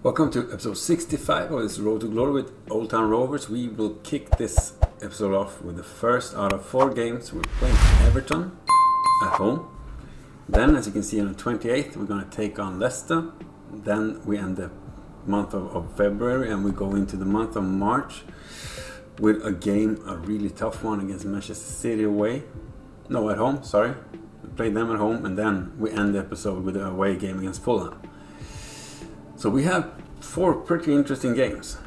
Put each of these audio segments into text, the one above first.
Welcome to episode 65 of this Road to Glory with Old Town Rovers. We will kick this episode off with the first out of 4 games. We're playing Everton at home. Then, as you can see on the 28th, we're going to take on Leicester. Then we end the month of February and we go into the month of March with a game, a really tough one against Manchester City away. No, at home, sorry. We played them at home and then we end the episode with an away game against Fulham. So we have 4 pretty interesting games.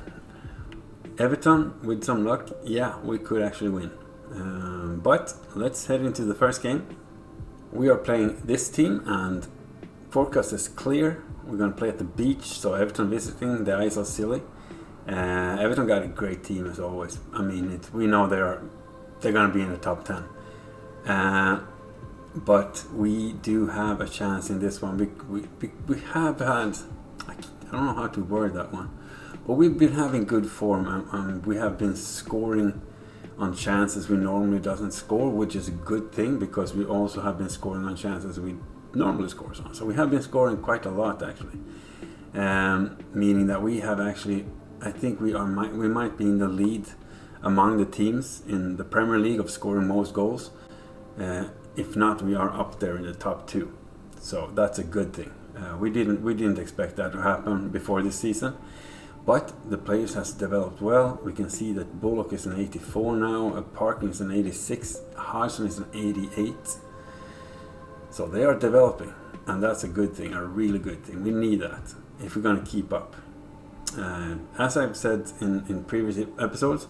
Everton, with some luck, yeah, we could actually win. But let's head into the first game. We are playing this team and forecast is clear. We're going to play at the beach, so Everton visiting the ISLES of SCILLY. Everton got a great team as always. I mean, we know they're going to be in the top 10. But we do have a chance in this one. We have had... I don't know how to word that one, but we've been having good form and we have been scoring on chances we normally doesn't score, which is a good thing because we also have been scoring on chances we normally score on. So we have been scoring quite a lot actually, meaning that we have actually, I think we might be in the lead among the teams in the Premier League of scoring most goals. If not, we are up there in the top 2, so that's a good thing. We didn't expect that to happen before this season, but the players has developed well. We can see that Bullock is an 84 now, Parkin is an 86, 𝐂𝐥𝐿 is an 88. So they are developing, and that's a good thing, a really good thing. We need that if we're going to keep up. As I've said in previous episodes,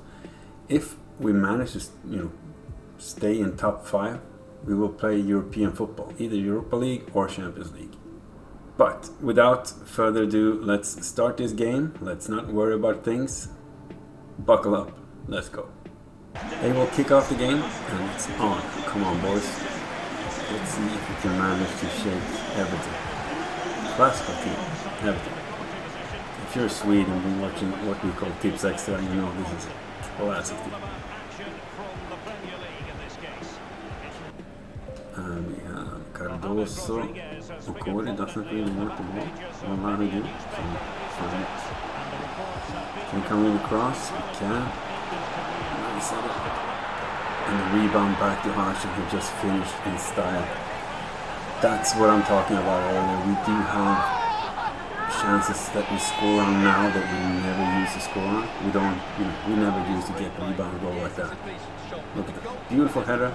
if we manage to stay in top 5, we will play European football, either Europa League or Champions League. But without further ado, let's start this game. Let's not worry about things. Buckle up. Let's go. They will kick off the game and it's on. Come on, boys. Let's see if we can manage to shake Everton. Classical team, Everton. If you're Sweden and been watching what we call 𝐓𝐨𝐬𝐧, you know this is a classic team. We have Cardoso. 𝐂𝐫𝐞𝐞 doesn't really want the ball. Well, now we do. So, fine. Can we come in across? We can. Nice at it. And the rebound back to 𝐂𝐥𝐿, who just finished in style. That's what I'm talking about earlier. We do have chances that we score on now that we never used to score on. We never used to get rebound goal like that. Look at that. Beautiful header.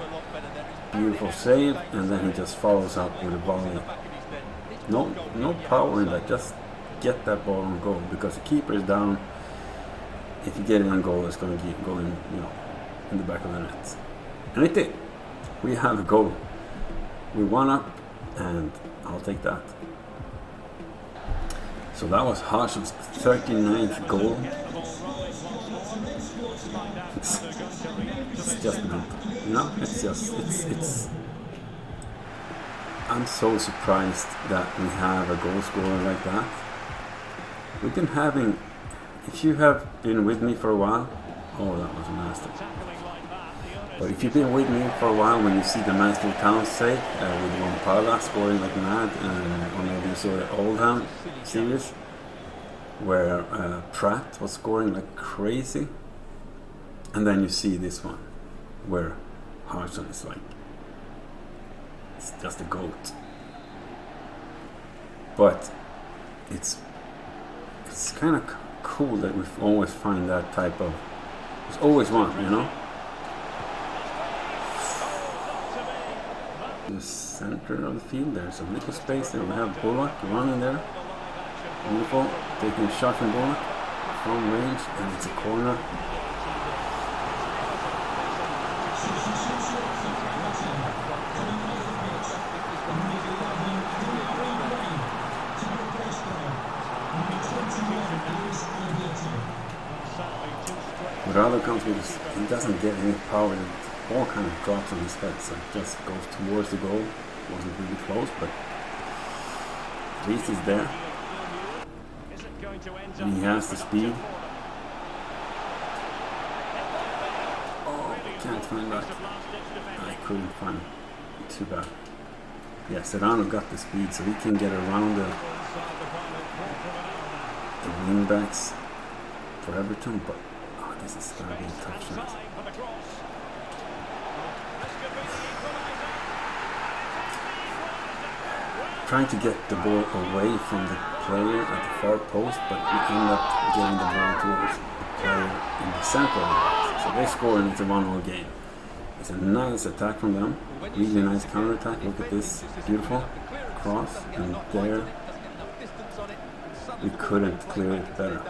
Beautiful save, and then he just follows up with a volley. No power in that, just get that ball on goal because the keeper is down. If you get it on goal, it's going to keep going, in the back of the net. And it did. We have a goal. We won up, and I'll take that. So that was 𝐂𝐿's 39th goal. It's just mental, it's I'm so surprised that we have a goal scorer like that. We've been having, if you have been with me for a while, oh, that was nasty. But if you've been with me for a while, when you see the Mansfield Town save with Wampala scoring like mad, or maybe you saw the Oldham series where Pratt was scoring like crazy, and then you see this one where 𝐂𝐿 is like, it's just a goat. But it's kind of cool that we always find that type of, there's always one, The center of the field, there's a little space there. We have Bullock running there. Beautiful, taking a shot from Bullock from range, and it's a corner. What other comes with this, he doesn't get any power. The ball kind of drops on his head, so it just goes towards the goal. Wasn't really close, but at least he's there. And he has the speed. Oh, can't find that. I couldn't find it. Too bad. Yeah, Serrano got the speed, so he can get around the the wing backs for Everton, but oh, this is going to be a tough shot. Trying to get the ball away from the player at the far post, but we end up getting the ball towards the player in the center of the box. So they score and it's a 1-1 game. It's a nice attack from them, really nice counter attack. Look at this, beautiful cross, and there we couldn't clear it better.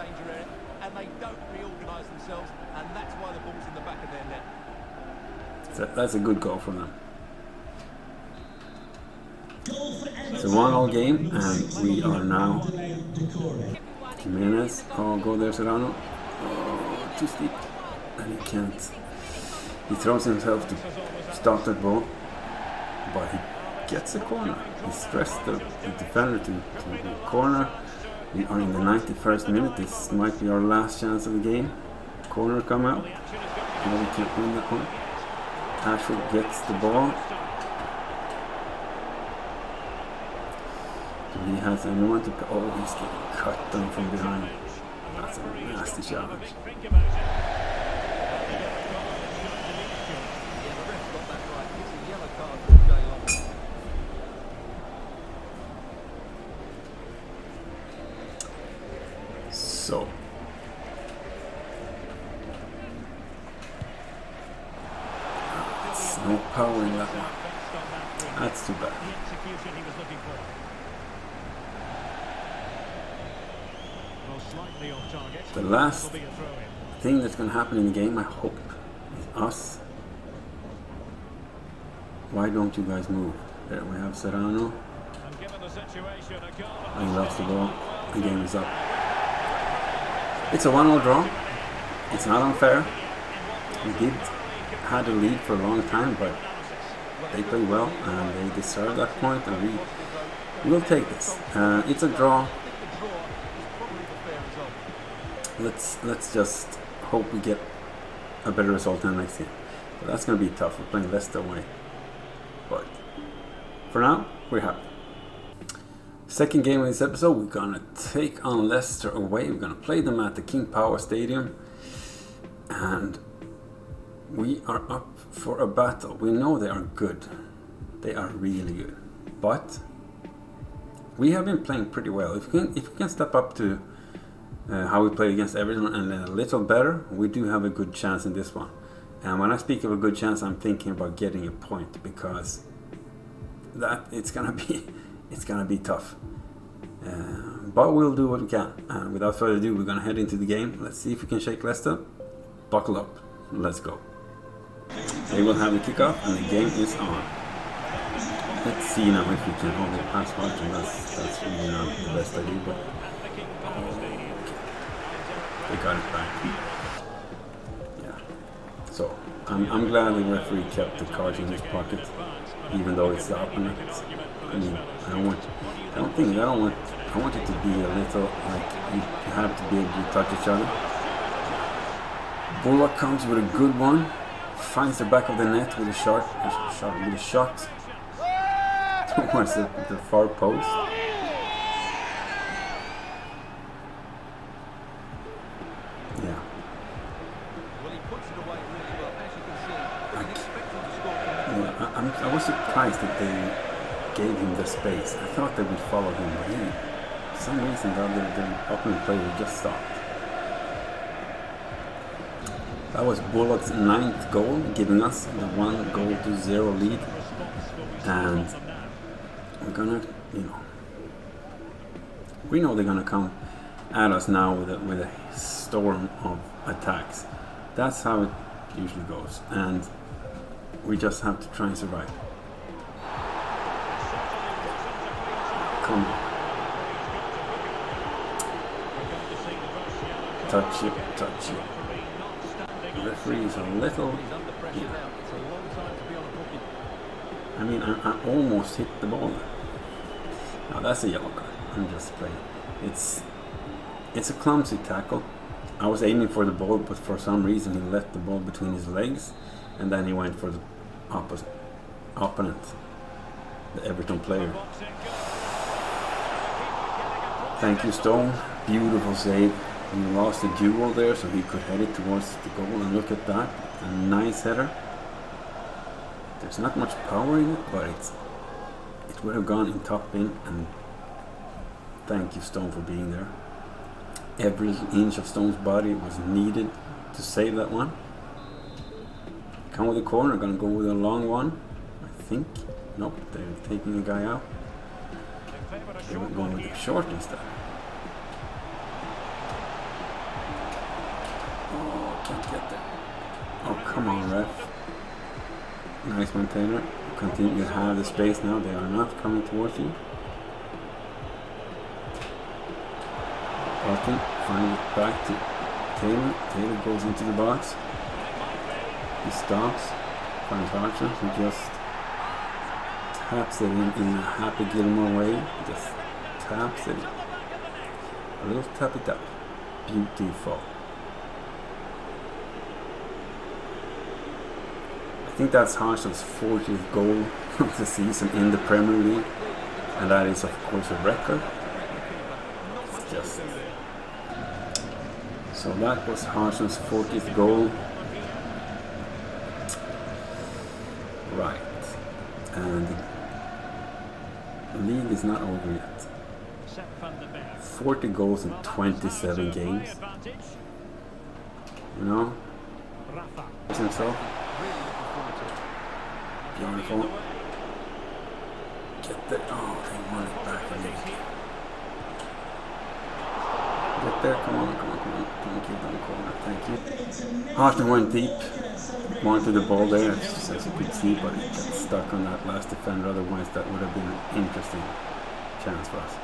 So that's a good goal from them. It's a 1-1 game, and we are now Jimenez. Oh, go there, Serrano. Oh, too steep, and he can't. He throws himself to stop that ball, but he gets a corner. He stressed the defender to the corner. We are in the 91st minute. This might be our last chance of the game. Corner come out. No, we can't win that one. Ashford gets the ball. He has anyone to... Oh, he's getting cut down from behind. That's a nasty challenge. So... It's no power in that one. That's too bad. The last thing that's going to happen in the game, I hope, is us. Why don't you guys move? There we have Serrano. He lost the ball. The game is up. It's a 1-1 draw. It's not unfair. We did had a lead for a long time, but they played well and they deserve that point, and we will take this. It's a draw. Let's just hope we get a better result in the next game. But that's going to be tough. We're playing Leicester away. But for now, we're happy. Second game of this episode, we're going to take on Leicester away. We're going to play them at the King Power Stadium. And we are up for a battle. We know they are good. They are really good. But we have been playing pretty well. If we can step up to how we played against Everton and a little better, we do have a good chance in this one. And when I speak of a good chance, I'm thinking about getting a point, because that it's gonna be tough. But we'll do what we can. And without further ado, we're gonna head into the game. Let's see if we can shake Leicester. Buckle up. Let's go. They will have the kickoff and the game is on. Let's see now if we can hold it past margin. That's really not the best idea, but they got it back. Yeah. So I'm glad the referee kept the card in his pocket, even though it's the opponent. I mean, I want it to be a little like you have to be able to touch each other. Bullock comes with a good one, finds the back of the net with a shot towards the far post. Yeah. I was surprised that they gave him the space. I thought they would follow him, but for some reason the opponent player just stopped. That was Bullock's 9th goal, giving us the 1-0 lead. And we're gonna, we know they're gonna come at us now with a storm of attacks. That's how it usually goes, and we just have to try and survive. Come on. Touch it. The referee is a little... I mean, I almost hit the ball. Now that's a yellow card. I'm just playing. It's a clumsy tackle. I was aiming for the ball, but for some reason he left the ball between his legs, and then he went for the opponent, the Everton player. Thank you, Stone. Beautiful save. He lost the duel there, so he could head it towards the goal. And look at that, a nice header. There's not much power in it, but it would have gone in top bin. And thank you, Stone, for being there. Every inch of Stone's body was needed to save that one. Come with the corner, gonna go with a long one, I think. Nope, they're taking a guy out. They were going with the short instead. Oh, can't get there. Oh, come on, ref. Nice maintainer. Continue to have the space now. They are not coming towards you. Barton finds it back to Taylor. Taylor goes into the box. He stops. Finds Archer, who just taps it in a Happy Gilmore way. He just taps it. A little tap it up. Beautiful. I think that's 𝐂𝐿's 40th goal of the season in the Premier League. And that is, of course, a record. It's just... So that was 𝐂𝐿's 40th goal. Right. And the league is not over yet. 40 goals in 27 games. You know? Himself. Beautiful. Get there. Oh, they want it back again. Get there. Come on, come on, come on. Don't give them a corner. Thank you. 𝐂𝐿 went deep. Wanted the ball there, as you could see, but it got stuck on that last defender. Otherwise, that would have been an interesting chance for us.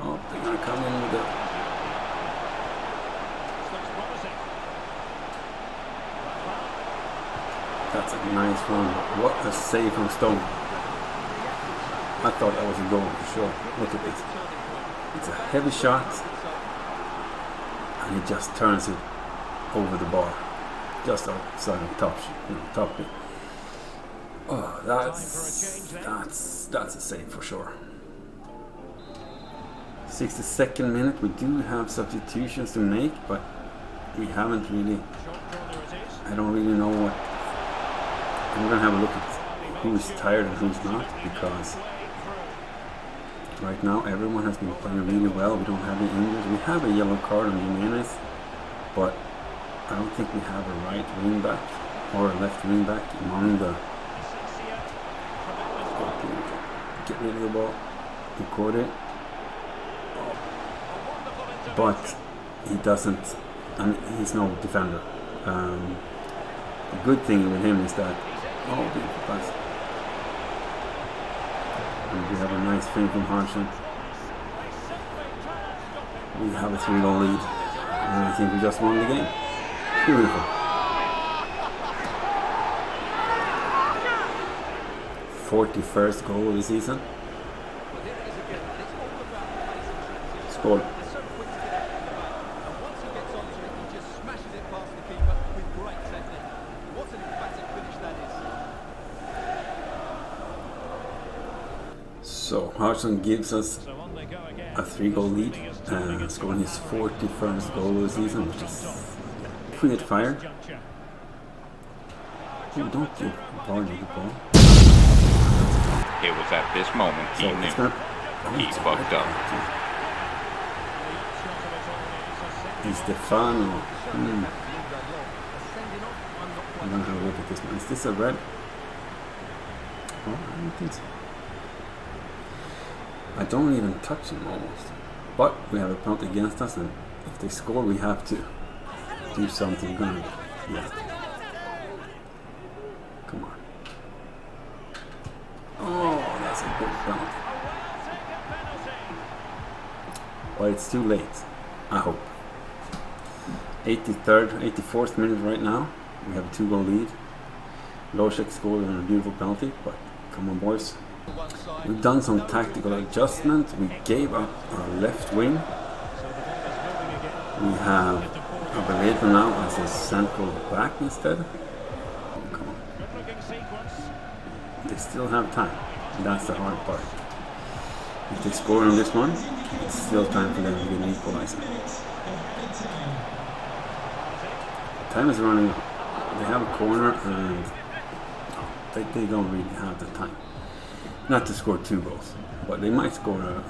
Oh, they're going to come in with it. That's a nice run, but what a save from Stone. I thought that was a goal for sure. Look at this. It's a heavy shot, and he just turns it over the bar. Just outside of top bit. Oh, that's a save for sure. 62nd minute, we do have substitutions to make, but we haven't really. I don't really know what. I'm gonna have a look at who's tired and who's not, because right now everyone has been playing really well. We don't have any injuries. We have a yellow card on Jimenez, but I don't think we have a right wing back or a left wing back among the. Get rid of the ball. He caught it. But he doesn't. I mean, he's no defender. The good thing with him is that. Oh, beautiful pass. And we have a nice free from 𝐂𝐿. We have a 3-goal lead. And I think we just won the game. Beautiful. 41st goal of the season. Scored. So 𝐂𝐿 gives us a 3-goal lead, scoring his 41st goal of the season, which is pretty fire. Oh, don't give Vardy the ball. It was at this moment he knew he fucked up. Stefano. I'm gonna have a look at this one. Is this a red? Oh, I don't think so. I don't even touch him almost. But we have a penalty against us, and if they score, we have to do something good. Yeah. Come on. Oh, that's a good penalty. But it's too late, I hope. 84th minute right now. We have a 2-goal lead. 𝐂𝐿 scored on a beautiful penalty, but come on, boys. We've done some tactical adjustments. We gave up our left wing. We have 𝐂𝐫𝐞𝐚 now as a central back instead. Oh, come on. They still have time. That's the hard part. If they score on this one, it's still time for them to get an equalizer. Time is running out. They have a corner and they don't really have the time. Not to score 2 goals, but they might score a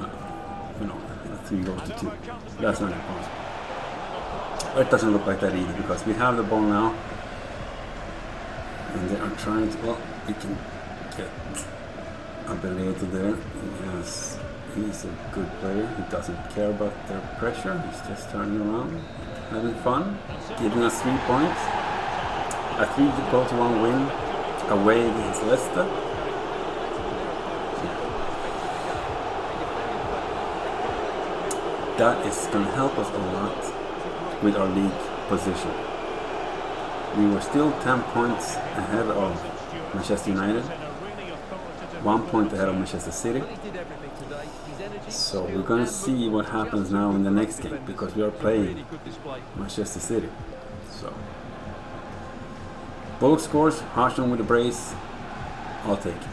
3 goals to 2. That's not impossible. But it doesn't look like that either because we have the ball now. And they are trying to, well, we can get 𝐂𝐫𝐞𝐿 there. He's a good player. He doesn't care about their pressure. He's just turning around, having fun, giving us 3 points. A 3-1 win away against Leicester. That is going to help us a lot with our league position. We were still 10 points ahead of Manchester United, 1 point ahead of Manchester City. So we're going to see what happens now in the next game because we are playing Manchester City. So both scores, 𝐂𝐥𝐿 with a brace, I'll take it.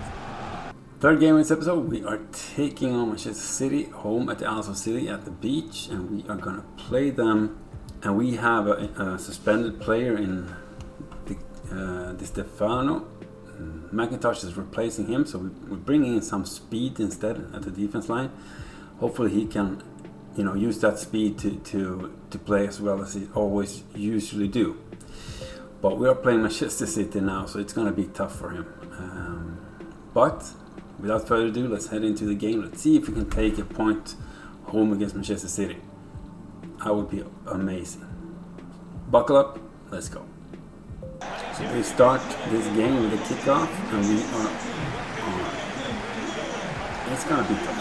Third game in this episode, we are taking on Manchester City home at the ISLES of SCILLY at the beach, and we are going to play them. And we have a suspended player in 𝐓𝐨𝐻𝐿. McIntosh is replacing him, so we're bringing in some speed instead at the defense line. Hopefully he can, use that speed to play as well as he always usually do. But we are playing Manchester City now, so it's going to be tough for him. But without further ado, let's head into the game. Let's see if we can take a point home against Manchester City. That would be amazing. Buckle up, let's go. So we start this game with a kickoff, and we are on. It's gonna be tough.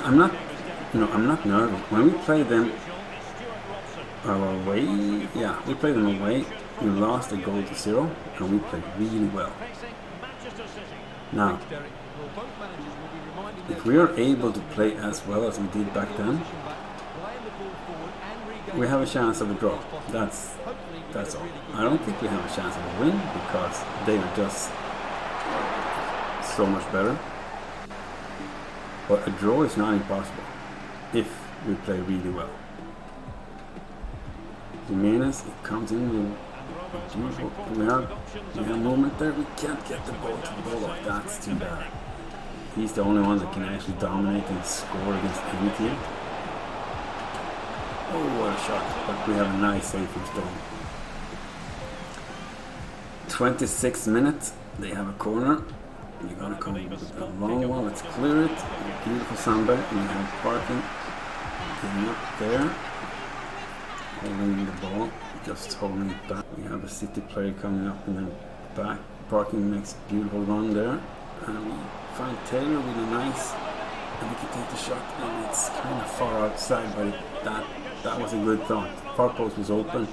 I'm not nervous. When we play them away, we played them away. We lost 1-0, and we played really well. Now, if we are able to play as well as we did back then, we have a chance of a draw. That's all. I don't think we have a chance of a win because they are just so much better. But a draw is not impossible if we play really well. Jimenez, it comes in with beautiful. We have movement there. We can't get the ball to the ball off. That's too bad. He's the only one that can actually dominate and score against any team. Oh, what a shot. But we have a nice save from Stone. 26 minutes. They have a corner. You're going to come in with a long one. Let's clear it. Beautiful sandbag. We have parking. Getting up there. Holding the ball. Just holding it back. We have a City player coming up and then back. Parking makes a beautiful run there. And we find Taylor with a nice, and we can take the shot, and it's kind of far outside, but that was a good thought. Far post was open.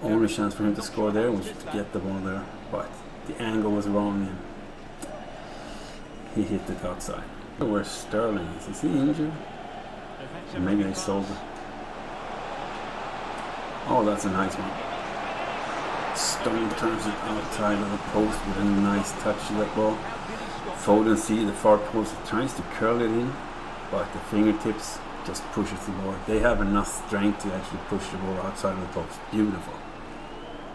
Only chance for him to score there was to get the ball there, but the angle was wrong and he hit it outside. Where's Sterling? Is he injured? Or maybe they sold it. Oh, that's a nice one. Stone turns it outside of the post with a nice touch to that ball. Foden see the far post, tries to curl it in, but the fingertips just pushes the ball. They have enough strength to actually push the ball outside of the post. Beautiful.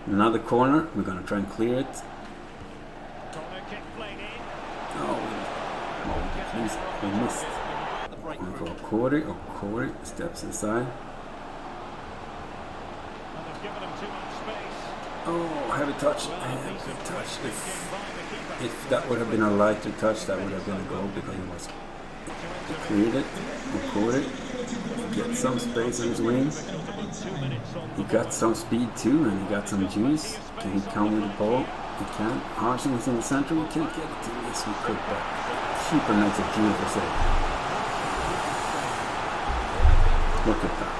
Another corner. We're going to try and clear it. Oh, we missed. Going for 𝐂𝐫𝐞𝐞. 𝐂𝐫𝐞𝐞 steps inside. Oh, heavy touch. Heavy touch. If that would have been a lighter touch, that would have been a goal because he cleared it. 𝐂𝐫𝐞𝐞. He gets some space on his wing. He got some speed too, and he got some juice. Can he come with the ball? He can. 𝐂𝐥𝐿 is in the center. We can't get it to this. We could, but keeper makes a beautiful save. Look at that.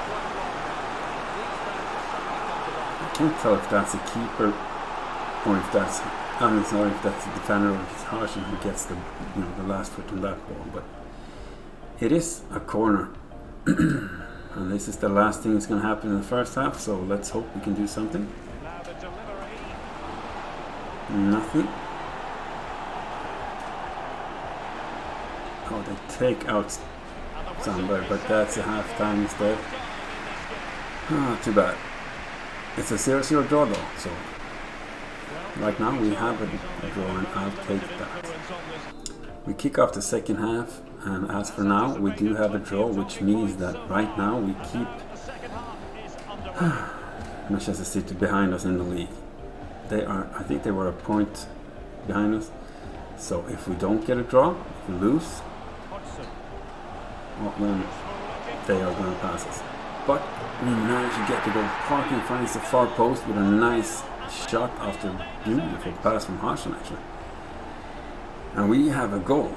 I can't tell if that's a keeper or if that's if that's the defender or if it's 𝐂𝐥𝐿 who gets the the last foot on that ball, but it is a corner. And this is the last thing that's going to happen in the first half, so let's hope we can do something. Nothing. take out somebody, but that's a half-time instead. Too bad. It's a 0-0 draw though, so right now we have a draw and I'll take that. We kick off the second half, and as for now we do have a draw, which means that right now we keep Manchester City behind us in the league. I think they were a point behind us. So if we don't get a draw, if we lose, well, then they are going to pass us. But we managed to get the goal. Parking finds the far post with a nice shot after a beautiful pass from 𝐂𝐿𝐼𝐻 actually. And we have a goal.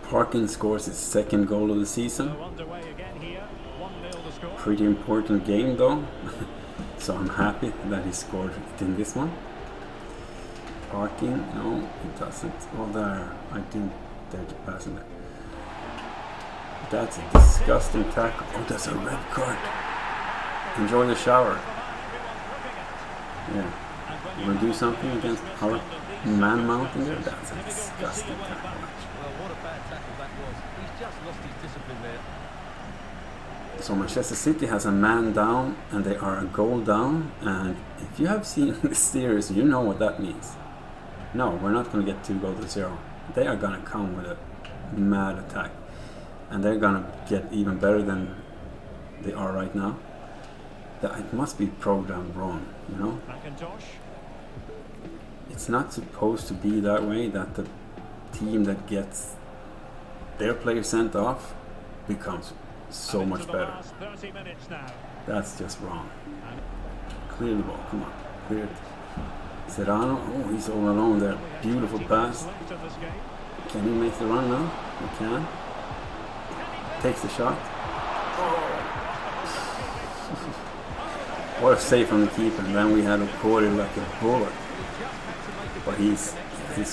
Parking scores his second goal of the season. Pretty important game though. So I'm happy that he scored it in this one. Parking, no, it doesn't. Oh, there, I didn't dare to pass in there. That's a disgusting tackle. Oh, that's a red card. Enjoy the shower. Yeah, you want to do something against our man mountain there? That's a disgusting tackle. Well, what a bad tackle that was. He's just lost his discipline there. So Manchester City has a man down and they are a goal down, and if you have seen this series, you know what that means. No, we're not going to get 2-0. They are going to come with a mad attack, and they're going to get even better than they are right now. It must be programmed wrong, you know? It's not supposed to be that way, that the team that gets their players sent off becomes so much better. That's just wrong. Clear the ball, come on, clear it. Serrano, oh, he's all alone there. Beautiful pass. Can he make the run now? He can. Takes the shot. Oh. What a save from the keeper. And then we had a quarter like a bullet. But he's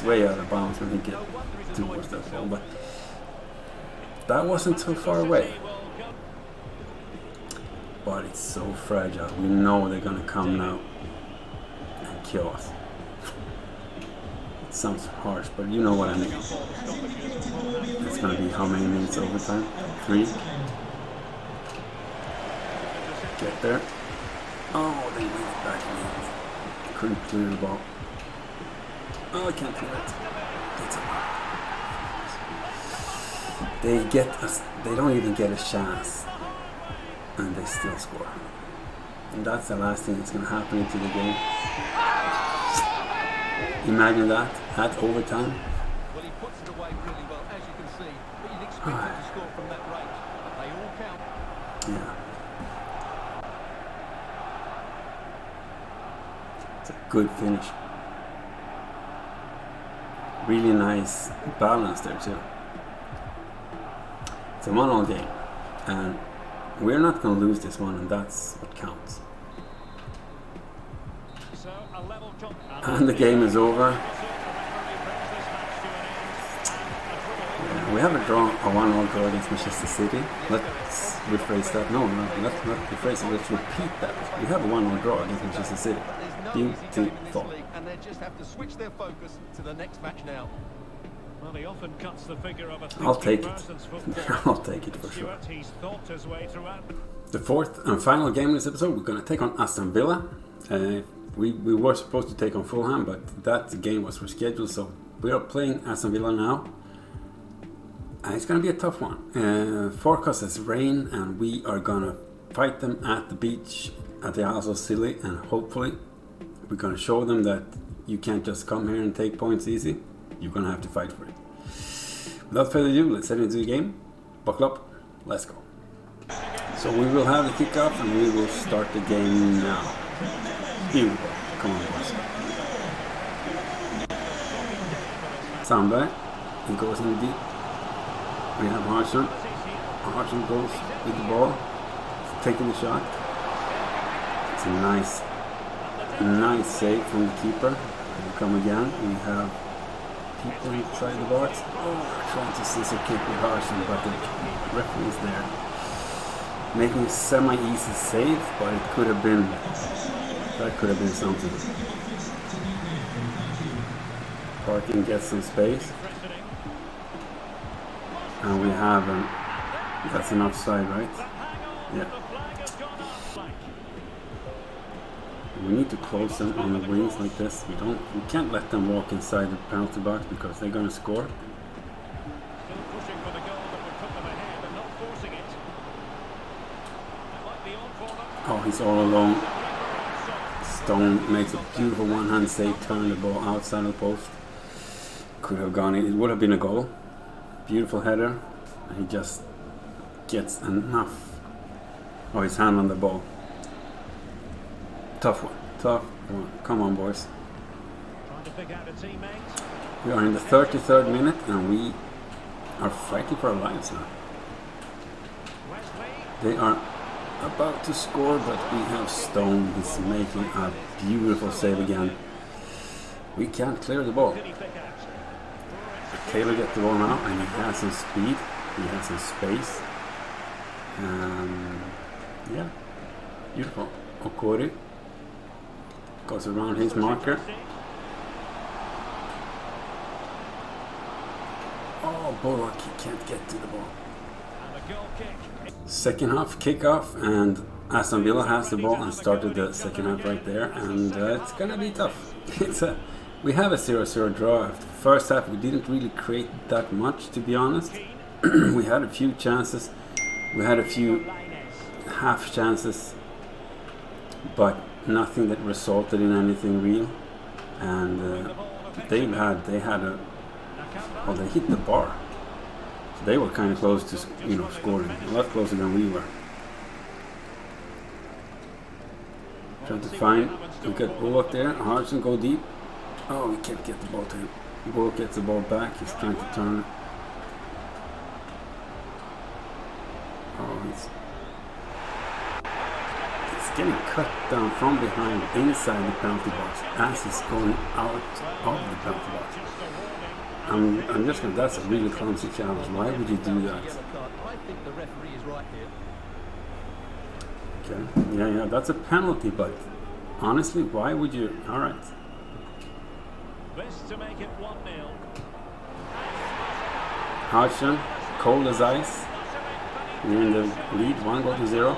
way out of bounds when he gets towards that ball. But that wasn't so far away. But it's so fragile. We know they're going to come now and kill us. It sounds harsh, but you know what I mean. It's going to be how many minutes overtime? 3. Get there. Oh, they made it back in. I couldn't clear the ball. Oh, I can't clear it. It's a They get us. They don't even get a chance, and they still score. And that's the last thing that's going to happen into the game. Imagine that at overtime. Well, he puts it away really well, as you can see. But you'd expect him to score from that range. They all count. Yeah. It's a good finish. Really nice balance there too. It's a 1-1 game, and we're not going to lose this one, and that's what counts. And the game is over. Yeah, we have a 1-1 draw against Manchester City. Let's rephrase that. No, let's not rephrase it. Let's repeat that. We have a 1-1 draw against Manchester City. Beautiful. And they just have to switch their focus to the next match now. Well, he often cuts the figure of a I'll take it. I'll take it for sure. The fourth and final game in this episode, we're going to take on Aston Villa. We were supposed to take on Fulham, but that game was rescheduled, so we are playing Aston Villa now. And it's going to be a tough one. Forecast says rain, and we are going to fight them at the beach at the ISLES of SCILLY, and hopefully we're going to show them that you can't just come here and take points easy. You're going to have to fight for it. Without further ado, let's head into the game. Buckle up, let's go. So we will have the kickoff and we will start the game now. Beautiful. Come on, boys. Sandberg, he goes in deep. We have 𝐂𝐿𝐼𝐻. 𝐂𝐿𝐼𝐻 goes with the ball, taking the shot. It's a nice save from the keeper. We'll come again. We have people inside the box. Oh, trying to scissor kick with 𝐂𝐿𝐼𝐻, but the referee is there, making a semi-easy save, but it could have been. That could have been something. Parking gets some space. And we have an... That's an offside, right? Yeah. We need to close them on the wings like this. We can't let them walk inside the penalty box because they're gonna score. Oh, he's all alone. Stone makes a beautiful one-hand save, turn the ball outside the post. Could have gone in. It would have been a goal. Beautiful header. And he just gets enough of his hand on the ball. Tough one. Tough one. Come on, boys. We are in the 33rd minute and we are fighting for our lives now. They are about to score, but we have Stone. He's making a beautiful save again. We can't clear the ball. Taylor gets the ball now, and he has some speed. He has some space. Yeah, beautiful. 𝐂𝐫𝐞𝐞 goes around his marker. Oh, Bullock, he can't get to the ball. Second half kickoff, and Aston Villa has the ball and started the second half right there, and it's gonna be tough. We have a 0-0 draw. After the first half we didn't really create that much, to be honest. We had a few chances, we had a few half chances, but nothing that resulted in anything real. And they hit the bar. They were kind of close to, scoring. A lot closer than we were. Trying to find. We got Bullock there. 𝐂𝐥𝐿 go deep. Oh, we can't get the ball to him. Bullock gets the ball back. He's trying to turn it. Oh, he's getting cut down from behind inside the penalty box as he's going out of the penalty box. I'm just gonna, that's a really clumsy challenge. Why would you do that? I think the referee is right here. Okay, yeah, that's a penalty, but honestly, why would you? Alright. This to make it 1-0. 𝐂𝐥𝐿, cold as ice. We're in the lead, 1-0.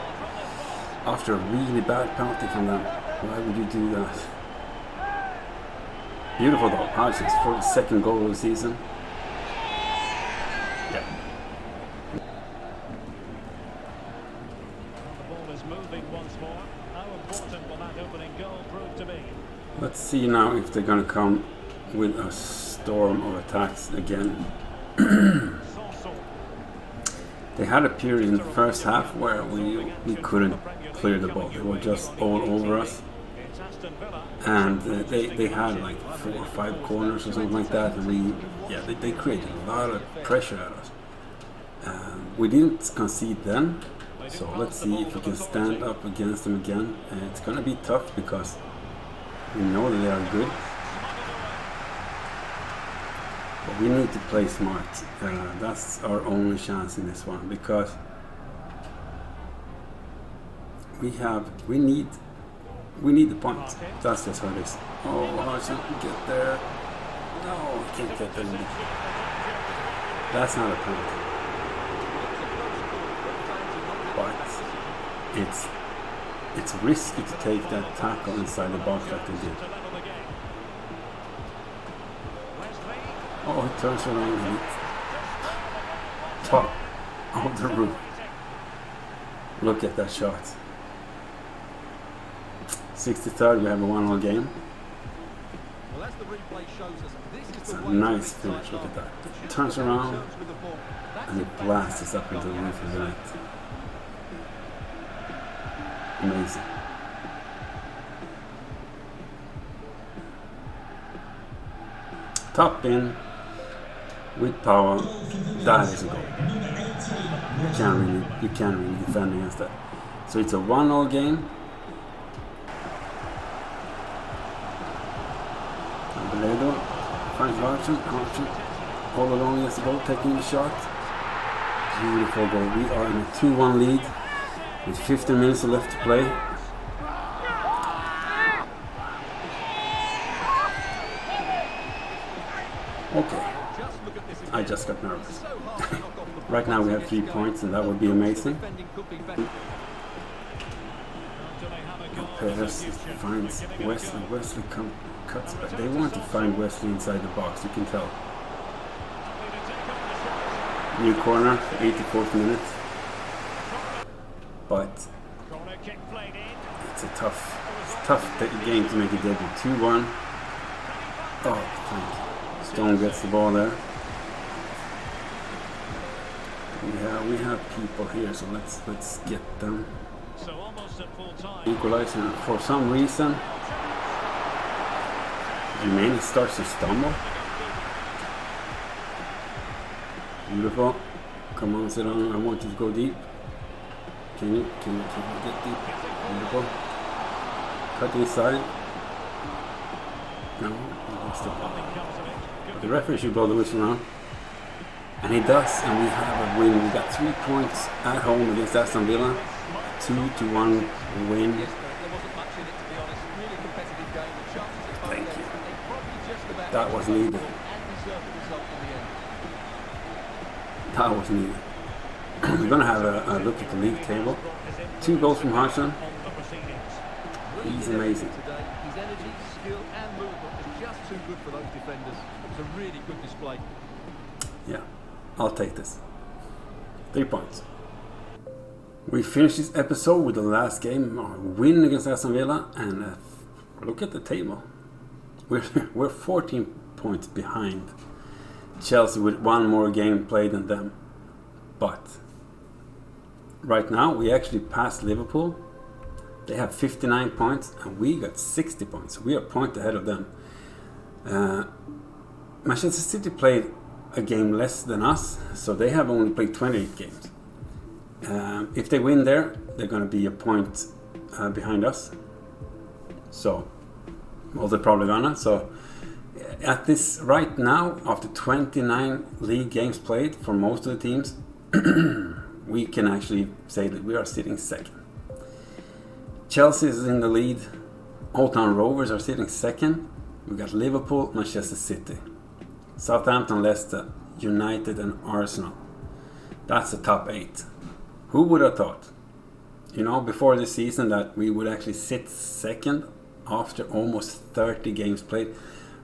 After a really bad penalty from them. Why would you do that? Beautiful though, 𝐂𝐥𝐿's 42nd goal of the season. Yeah. The ball is moving once more. How important will that opening goal prove to be? Let's see now if they're gonna come with a storm of attacks again. They had a period in the first half where we couldn't clear the ball. They were just all over us. And they had like 4 or 5 corners or something like that, and they created a lot of pressure at us. We didn't concede then, so let's see if we can stand up against them again. It's gonna be tough because we know that they are good, but we need to play smart. That's our only chance in this one, because we need the point. That's just how it is. Oh, 𝐂𝐥𝐿, get there. No, we can't get there. That's not a penalty. But it's risky to take that tackle inside the box like they did. Oh, he turns around and it's top of the roof. Look at that shot. 63rd, we have a 1-0 game. Well, as the replay shows us, this is It's the a way nice finish, look at that. It turns around and it blasts us up into the roof of the net. Amazing. Top in with power. That is a goal. You can't really defend against that. So it's a 1-0 game. Belledo finds 𝐂𝐥𝐿 all along against the goal, taking the shot. Beautiful goal. We are in a 2-1 lead with 15 minutes left to play. Okay, I just got nervous. Right now we have 3 points, and that would be amazing. Perez finds Wesley. Wesley cuts back. They want to find Wesley inside the box, you can tell. New corner, 84th minute. But it's a tough game to make a debut. 2-1. Oh, thank you. Stone gets the ball there. We have people here, so let's get them. Equalizing for some reason. Jimenez starts to stumble. Beautiful. Come on, sit on. I want you to go deep. Can you get deep? Beautiful. Cut inside. No, that's the ball. The referee should blow the whistle now. And he does, and we have a win. We got 3 points at home against Aston Villa. 2-1 win. Thank you. That was needed. That was needed. We're going to have a look at the league table. 2 goals from 𝐂𝐥𝐿. He's amazing. His energy, skill and movement is just too good for those defenders. It was a really good display. Yeah, I'll take this. 3 points. We finished this episode with the last game, a win against Aston Villa, and look at the table. We're 14 points behind Chelsea with 1 more game played than them. But right now we actually passed Liverpool. They have 59 points and we got 60 points. We are a point ahead of them. Manchester City played a game less than us, so they have only played 28 games. If they win there, they're going to be a point behind us. So, well, they're probably gonna. So, at this right now, after 29 league games played for most of the teams, we can actually say that we are sitting second. Chelsea is in the lead. Oldham Rovers are sitting second. We got Liverpool, Manchester City, Southampton, Leicester, United, and Arsenal. That's the top 8. Who would have thought, before this season, that we would actually sit second after almost 30 games played?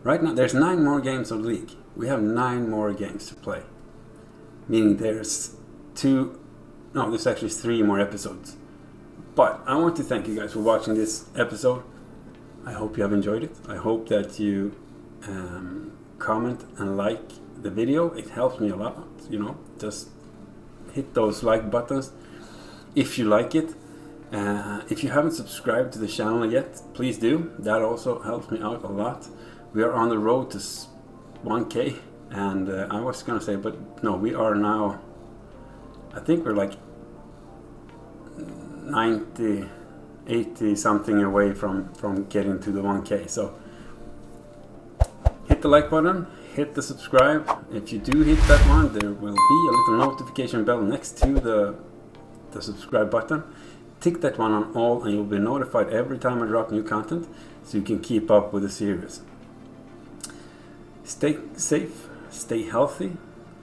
Right now, there's 9 more games of the league. We have 9 more games to play. Meaning there's actually 3 more episodes. But I want to thank you guys for watching this episode. I hope you have enjoyed it. I hope that you comment and like the video. It helps me a lot. Just hit those like buttons if you like it. If you haven't subscribed to the channel yet, please do. That also helps me out a lot. We are on the road to 1K, and I was gonna say, but no, we are now, I think we're like 80 something away from getting to the 1K. So hit the like button, hit the subscribe. If you do hit that one, there will be a little notification bell next to the subscribe button. Tick that one on all and you'll be notified every time I drop new content, so you can keep up with the series. Stay safe, stay healthy,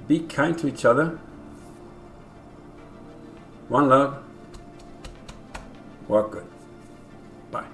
be kind to each other. One love, walk good. Bye.